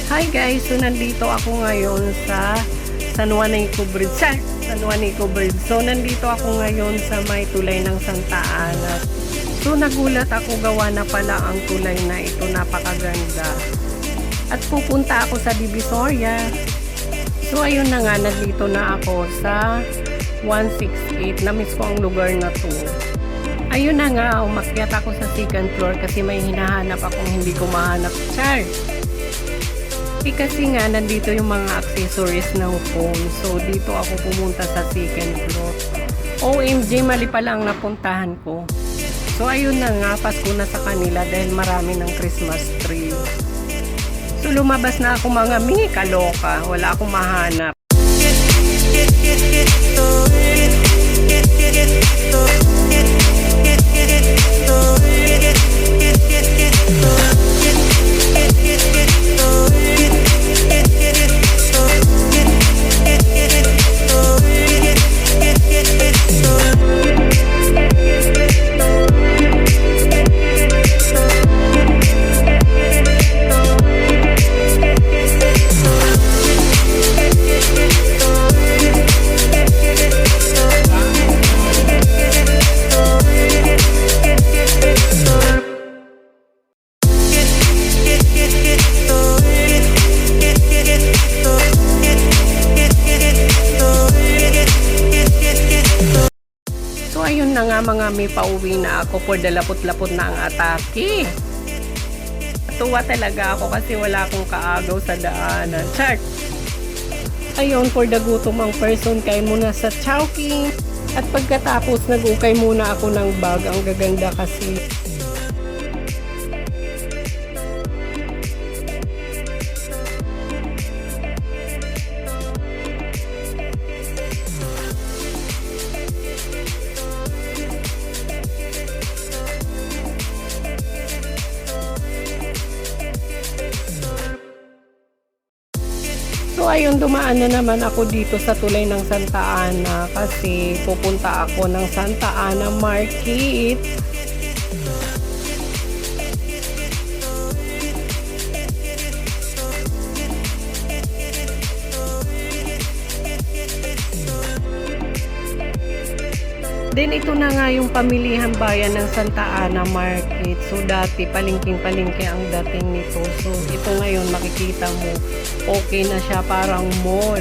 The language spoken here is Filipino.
Hi guys, so nandito ako ngayon sa San Juanico Bridge. San Juanico Bridge. So nandito ako ngayon sa may tulay ng Santa Ana. So nagulat ako, gawa na pala ang tulay na ito, napakaganda. At pupunta ako sa Divisoria. So ayun na nga, nandito na ako sa 168. Namiss ko ang lugar na to. Ayun na nga, umakyat ako sa second floor kasi may hinahanap akong hindi ko mahanap. Char! Kasi nga, nandito yung mga accessories ng phone. So, dito ako pumunta sa second floor. OMG, mali pala ang napuntahan ko. So, ayun na nga, Pasko na sa kanila dahil marami ng Christmas tree. So, lumabas na ako mga kaloka. Wala akong mahanap. Ayun na nga mga may pauwi na ako for dalapot-lapot na ang atake. Tuwa talaga ako kasi wala akong kaagaw sa daanan. Chart! Ayun, for the gutomang person, kain muna sa Chowking. At pagkatapos, nag-ukay muna ako ng bag. Ang gaganda kasi. So ayun, dumaan na naman ako dito sa tulay ng Santa Ana kasi pupunta ako ng Santa Ana Market. Then ito na nga yung pamilihan bayan ng Santa Ana Market. So dati palengking-palengke ang dating nito. So ito ngayon makikita mo, okay na siya, parang mall.